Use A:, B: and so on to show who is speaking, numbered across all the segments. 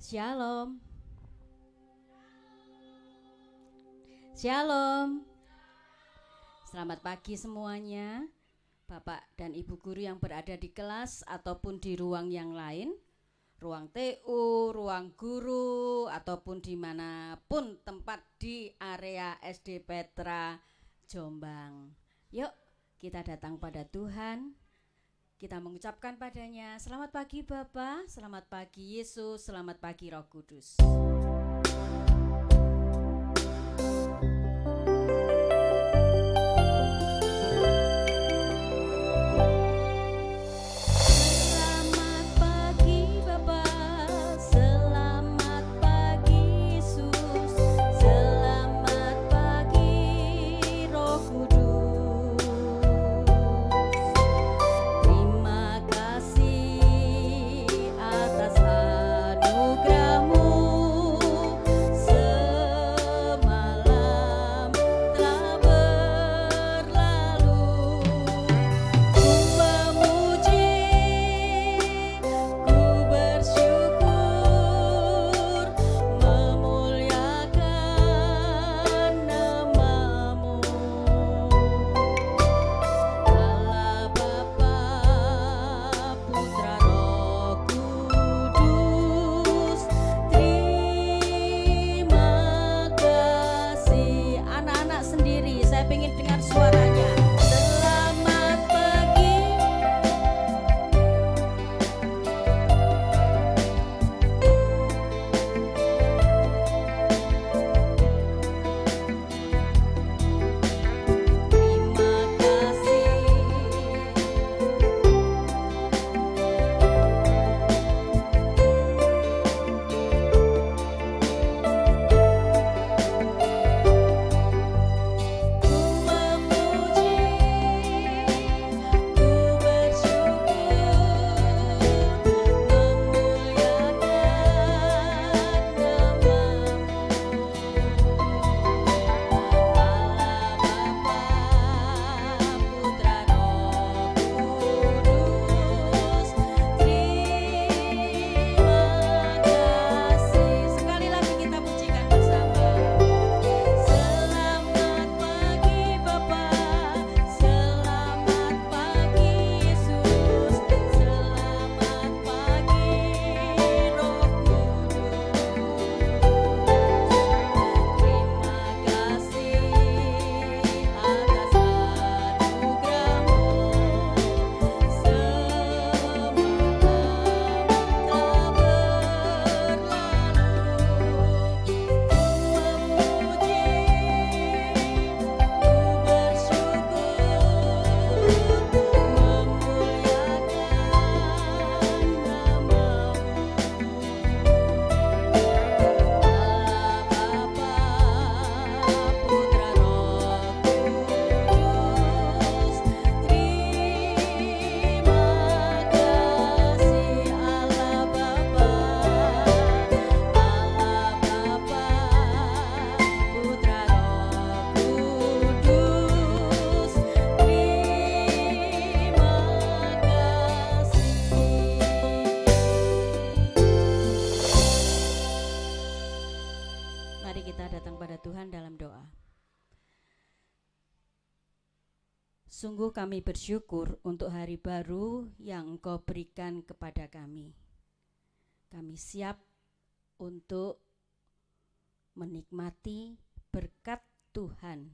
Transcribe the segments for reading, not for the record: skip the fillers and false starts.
A: Shalom. Shalom. Selamat pagi semuanya, Bapak dan Ibu guru yang berada di kelas ataupun di ruang yang lain, ruang TU, ruang guru, ataupun dimanapun tempat di area SD Petra Jombang. Yuk kita datang pada Tuhan, kita mengucapkan padanya, selamat pagi Bapa, selamat pagi Yesus, selamat pagi Roh Kudus. Sungguh kami bersyukur untuk hari baru yang Engkau berikan kepada kami. Kami siap untuk menikmati berkat Tuhan.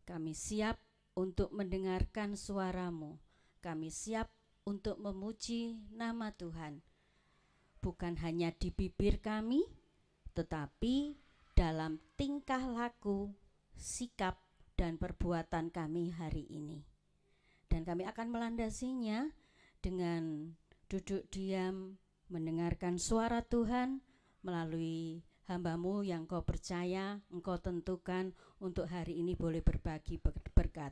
A: Kami siap untuk mendengarkan suara-Mu. Kami siap untuk memuji nama Tuhan. Bukan hanya di bibir kami, tetapi dalam tingkah laku, sikap, dan perbuatan kami hari ini. Dan kami akan melandasinya dengan duduk diam, mendengarkan suara Tuhan melalui hamba-Mu yang Kau percaya, Engkau tentukan untuk hari ini boleh berbagi berkat.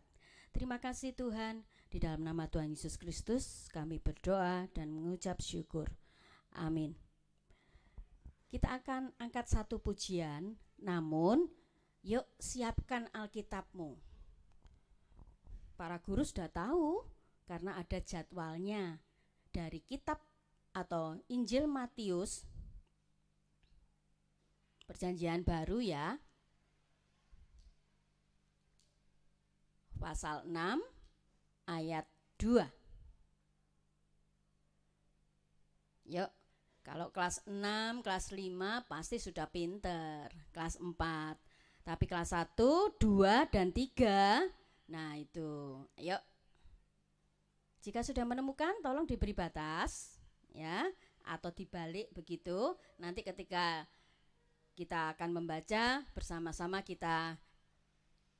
A: Terima kasih Tuhan, di dalam nama Tuhan Yesus Kristus kami berdoa dan mengucap syukur. Amin. Kita akan angkat satu pujian, namun yuk siapkan Alkitab-mu. Para guru sudah tahu karena ada jadwalnya dari kitab atau Injil Matius Perjanjian Baru ya. Pasal 6 ayat 2. Yuk, kalau kelas 6, kelas 5 pasti sudah pinter. Kelas 4. Tapi kelas 1, 2, dan 3, nah itu. Ayo. Jika sudah menemukan, tolong diberi batas ya, atau dibalik begitu. Nanti ketika kita akan membaca bersama-sama kita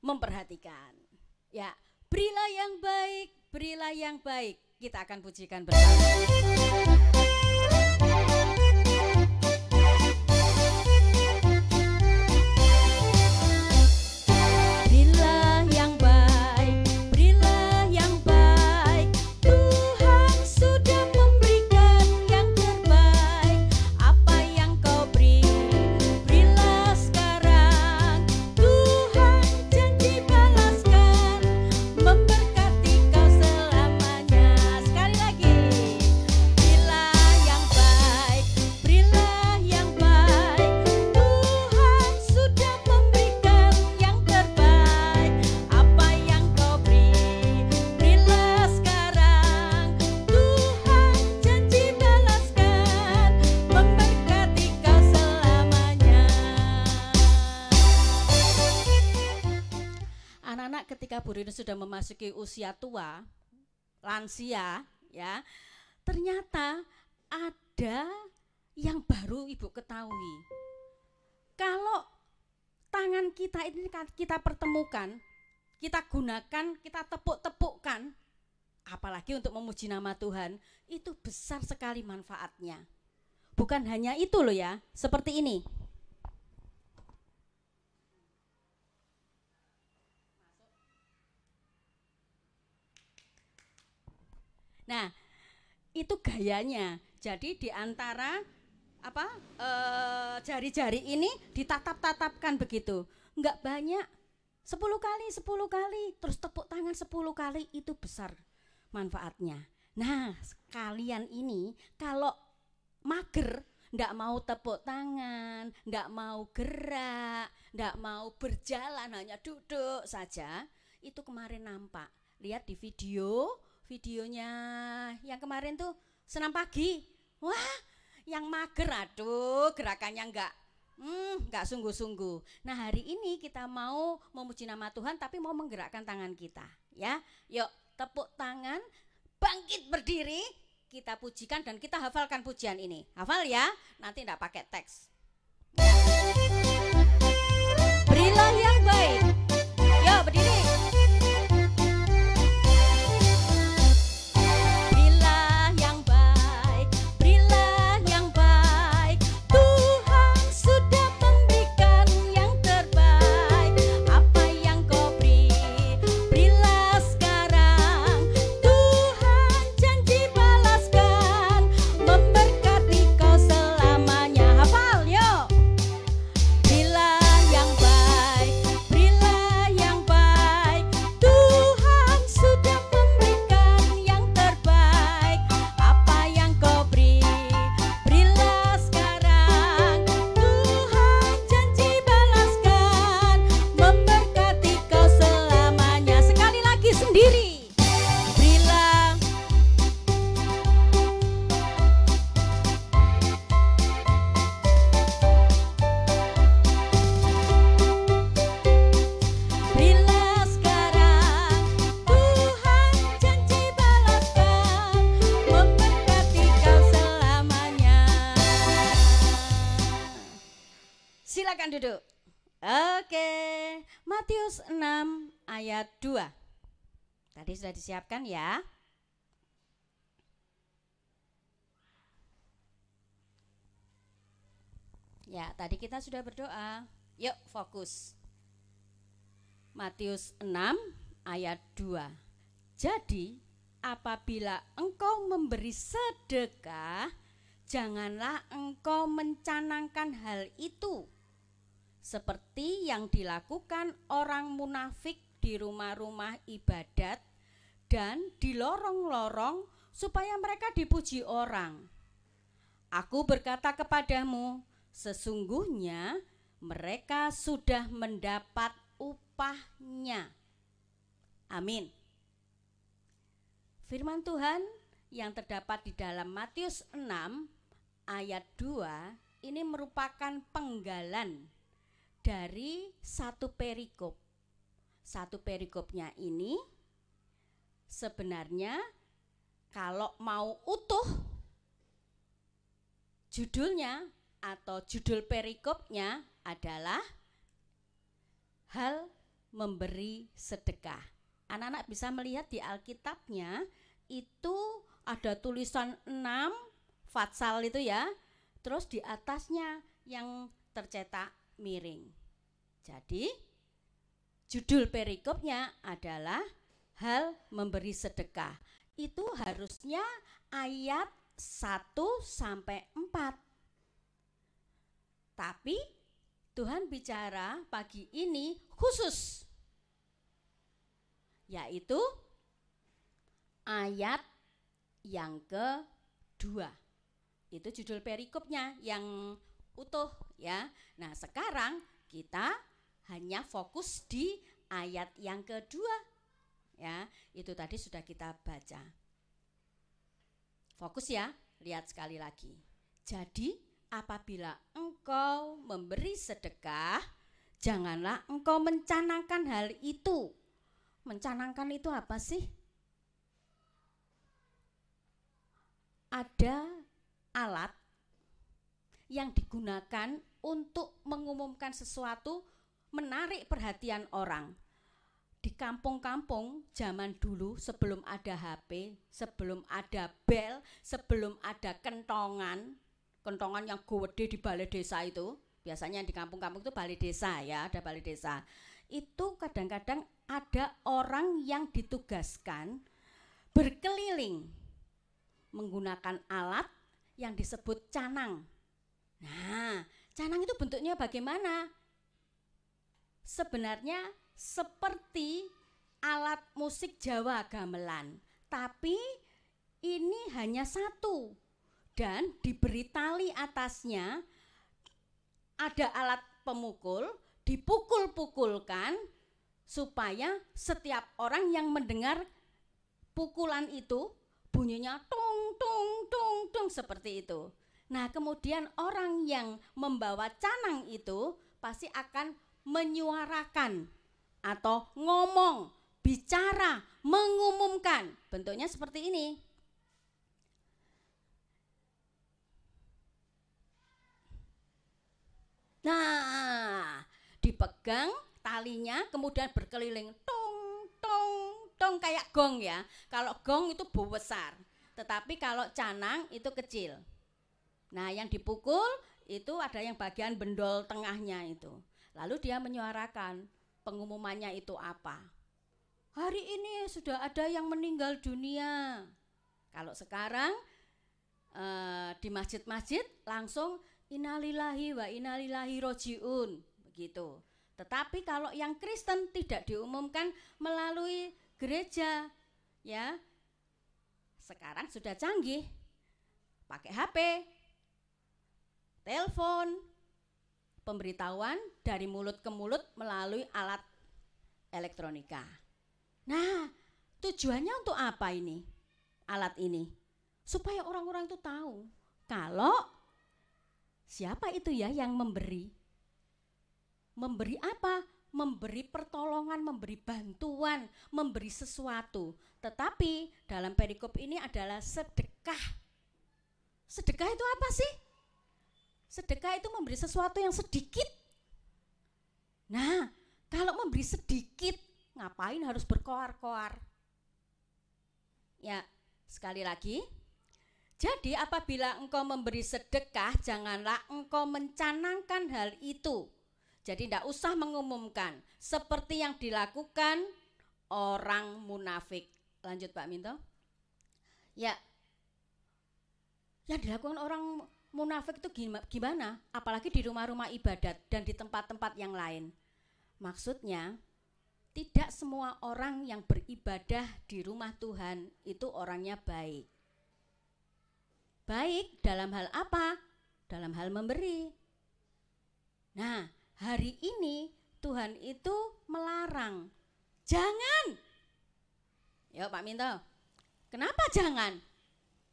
A: memperhatikan. Ya, berilah yang baik, berilah yang baik. Kita akan pujikan bersama. Sudah memasuki usia tua, lansia ya, ternyata ada yang baru Ibu ketahui. Kalau tangan kita ini kita pertemukan, kita gunakan, kita tepuk-tepukkan, apalagi untuk memuji nama Tuhan, itu besar sekali manfaatnya. Bukan hanya itu loh ya, seperti ini. Nah, itu gayanya. Jadi di antara jari-jari ini ditatap-tatapkan begitu. Enggak banyak. 10 kali, terus tepuk tangan 10 kali, itu besar manfaatnya. Nah, kalian ini kalau mager, enggak mau tepuk tangan, enggak mau gerak, enggak mau berjalan, hanya duduk saja, itu kemarin nampak. Lihat di videonya yang kemarin tuh senam pagi. Wah, yang mager, aduh, gerakannya enggak sungguh-sungguh. Nah, hari ini kita mau memuji nama Tuhan tapi mau menggerakkan tangan kita ya. Yuk, tepuk tangan, bangkit berdiri, kita pujikan dan kita hafalkan pujian ini. Hafal ya, nanti enggak pakai teks. Berilah yang baik. Yuk, berdiri. Silakan duduk. Oke, Matius 6 ayat 2. Tadi sudah disiapkan ya. Ya, tadi kita sudah berdoa. Yuk fokus. Matius 6 ayat 2. Jadi, apabila engkau memberi sedekah, janganlah engkau mencanangkan hal itu seperti yang dilakukan orang munafik di rumah-rumah ibadat dan di lorong-lorong supaya mereka dipuji orang. Aku berkata kepadamu, sesungguhnya mereka sudah mendapat upahnya. Amin. Firman Tuhan yang terdapat di dalam Matius 6 ayat 2 ini merupakan penggalan dari satu perikop. Satu perikopnya ini sebenarnya kalau mau utuh judulnya atau judul perikopnya adalah hal memberi sedekah. Anak-anak bisa melihat di Alkitabnya itu ada tulisan 6 fatsal itu ya. Terus di atasnya yang tercetak miring. Jadi judul perikopnya adalah hal memberi sedekah. Itu harusnya ayat 1 sampai 4. Tapi Tuhan bicara pagi ini khusus, yaitu ayat yang kedua. Itu judul perikopnya yang utuh ya. Nah, sekarang kita hanya fokus di ayat yang kedua. Ya, itu tadi sudah kita baca. Fokus ya, lihat sekali lagi. Jadi, apabila engkau memberi sedekah, janganlah engkau mencanangkan hal itu. Mencanangkan itu apa sih? Ada alat yang digunakan untuk mengumumkan sesuatu, menarik perhatian orang. Di kampung-kampung zaman dulu sebelum ada HP, sebelum ada bel, sebelum ada kentongan yang gede di balai desa itu, biasanya di kampung-kampung itu balai desa ya, ada balai desa. Itu kadang-kadang ada orang yang ditugaskan berkeliling menggunakan alat yang disebut canang. Nah, canang itu bentuknya bagaimana? Sebenarnya seperti alat musik Jawa gamelan, tapi ini hanya satu dan diberi tali atasnya, ada alat pemukul, dipukul-pukulkan supaya setiap orang yang mendengar pukulan itu bunyinya tung tung tung tung seperti itu. Nah, kemudian orang yang membawa canang itu pasti akan menyuarakan atau ngomong, bicara, mengumumkan. Bentuknya seperti ini. Nah, dipegang talinya kemudian berkeliling tong tong tong kayak gong ya. Kalau gong itu besar, tetapi kalau canang itu kecil. Nah, yang dipukul itu ada yang bagian bendol tengahnya itu. Lalu dia menyuarakan pengumumannya itu apa? Hari ini sudah ada yang meninggal dunia. Kalau sekarang di masjid-masjid langsung innalillahi wa innalillahi rojiun begitu. Tetapi kalau yang Kristen tidak diumumkan melalui gereja ya. Sekarang sudah canggih. Pakai HP, telepon, pemberitahuan dari mulut ke mulut melalui alat elektronika. Nah, tujuannya untuk apa ini? Alat ini supaya orang-orang itu tahu kalau siapa itu ya yang memberi. Memberi apa? Memberi pertolongan, memberi bantuan, memberi sesuatu. Tetapi dalam perikop ini adalah sedekah. Sedekah itu apa sih? Sedekah itu memberi sesuatu yang sedikit. Nah, kalau memberi sedikit, ngapain harus berkoar-koar? Ya, sekali lagi. Jadi apabila engkau memberi sedekah, janganlah engkau mencanangkan hal itu. Jadi tidak usah mengumumkan seperti yang dilakukan orang munafik. Lanjut Pak Minto. Ya, yang dilakukan orang munafik itu gimana? Apalagi di rumah-rumah ibadat dan di tempat-tempat yang lain. Maksudnya, tidak semua orang yang beribadah di rumah Tuhan itu orangnya baik. Baik dalam hal apa? Dalam hal memberi. Nah, hari ini Tuhan itu melarang. Jangan. Yuk Pak Minto. Kenapa jangan?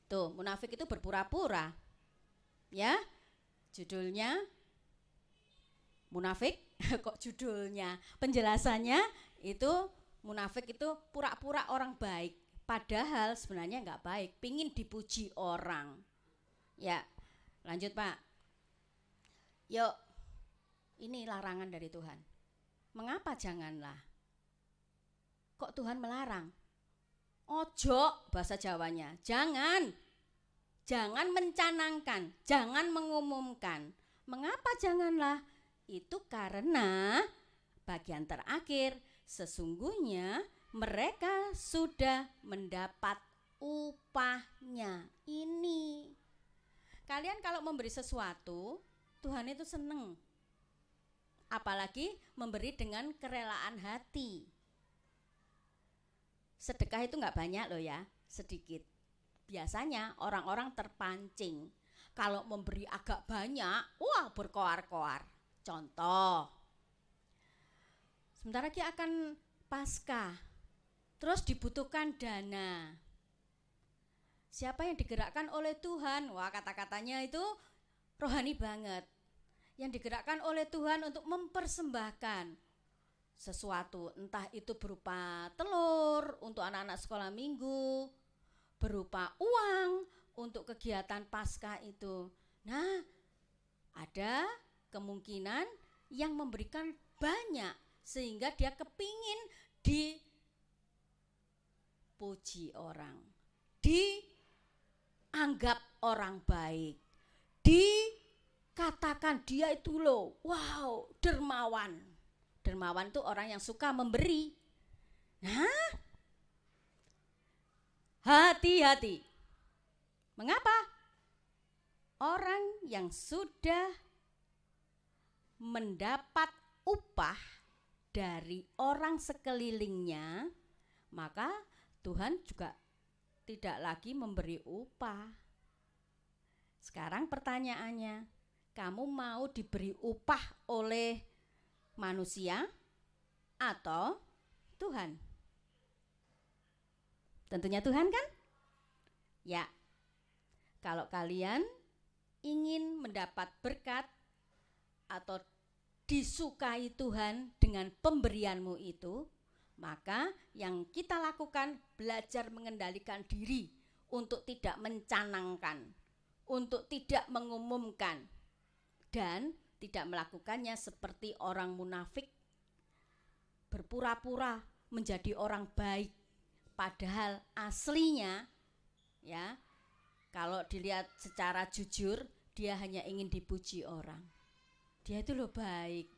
A: Tuh, munafik itu berpura-pura. Ya. Judulnya munafik. Kok judulnya? Penjelasannya itu munafik itu pura-pura orang baik. Padahal sebenarnya enggak baik, pingin dipuji orang. Ya, lanjut Pak. Yuk, ini larangan dari Tuhan. Mengapa janganlah? Kok Tuhan melarang? Ojo bahasa Jawanya, jangan. Jangan mencanangkan, jangan mengumumkan. Mengapa janganlah? Itu karena bagian terakhir, sesungguhnya mereka sudah mendapat upahnya. Ini. Kalian kalau memberi sesuatu, Tuhan itu seneng. Apalagi memberi dengan kerelaan hati. Sedekah itu enggak banyak loh ya, sedikit. Biasanya orang-orang terpancing. Kalau memberi agak banyak, wah berkoar-koar. Contoh. Sebentar lagi akan Paskah. Terus dibutuhkan dana. Siapa yang digerakkan oleh Tuhan? Wah, kata-katanya itu rohani banget. Yang digerakkan oleh Tuhan untuk mempersembahkan sesuatu, entah itu berupa telur untuk anak-anak sekolah minggu, berupa uang untuk kegiatan Paskah itu. Nah, ada kemungkinan yang memberikan banyak sehingga dia kepingin dipuji orang, dianggap orang baik, dikatakan dia itu loh, wow, dermawan. Dermawan itu orang yang suka memberi. Nah, hati-hati. Mengapa? Orang yang sudah mendapat upah dari orang sekelilingnya, maka Tuhan juga tidak lagi memberi upah. Sekarang pertanyaannya, kamu mau diberi upah oleh manusia atau Tuhan? Tentunya Tuhan kan? Ya. Kalau kalian ingin mendapat berkat atau disukai Tuhan dengan pemberianmu itu, maka yang kita lakukan belajar mengendalikan diri untuk tidak mencanangkan, untuk tidak mengumumkan, dan tidak melakukannya seperti orang munafik, berpura-pura menjadi orang baik, padahal aslinya ya, kalau dilihat secara jujur, dia hanya ingin dipuji orang. Dia itu loh baik,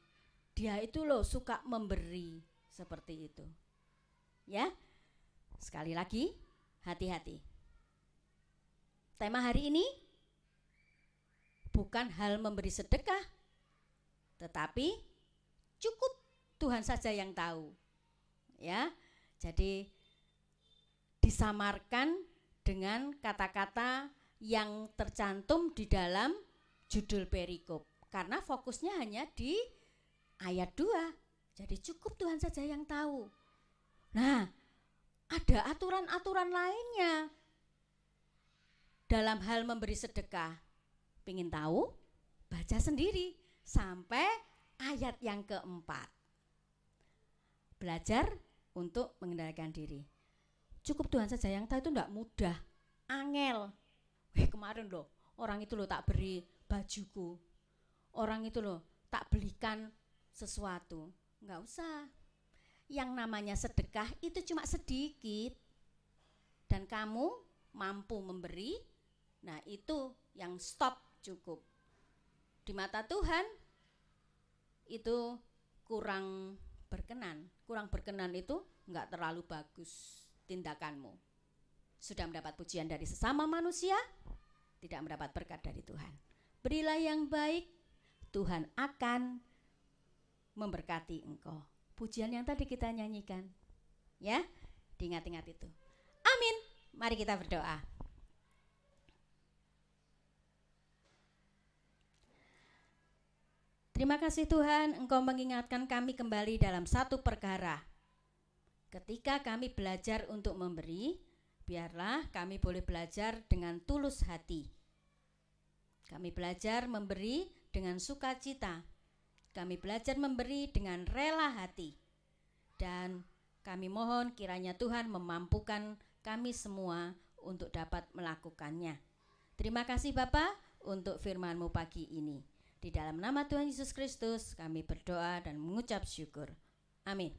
A: dia itu loh suka memberi, seperti itu. Ya, sekali lagi, hati-hati. Tema hari ini bukan hal memberi sedekah, tetapi cukup Tuhan saja yang tahu. Ya, jadi disamarkan dengan kata-kata yang tercantum di dalam judul perikop. Karena fokusnya hanya di ayat 2. Jadi cukup Tuhan saja yang tahu. Nah, ada aturan-aturan lainnya dalam hal memberi sedekah. Pengin tahu? Baca sendiri sampai ayat yang keempat. Belajar untuk mengendalikan diri. Cukup Tuhan saja yang tahu itu enggak mudah. Angel. Kemarin loh, orang itu loh tak beri bajuku. Orang itu loh tak belikan sesuatu. Enggak usah. Yang namanya sedekah itu cuma sedikit. Dan kamu mampu memberi, nah itu yang stop cukup. Di mata Tuhan itu kurang berkenan. Kurang berkenan itu enggak terlalu bagus tindakanmu. Sudah mendapat pujian dari sesama manusia, tidak mendapat berkat dari Tuhan. Berilah yang baik, Tuhan akan memberkati engkau. Pujian yang tadi kita nyanyikan, ya, diingat-ingat itu. Amin. Mari kita berdoa. Terima kasih Tuhan, Engkau mengingatkan kami kembali dalam satu perkara. Ketika kami belajar untuk memberi, biarlah kami boleh belajar dengan tulus hati. Kami belajar memberi dengan sukacita. Kami belajar memberi dengan rela hati. Dan kami mohon kiranya Tuhan memampukan kami semua untuk dapat melakukannya. Terima kasih Bapa untuk firman-Mu pagi ini. Di dalam nama Tuhan Yesus Kristus kami berdoa dan mengucap syukur. Amin.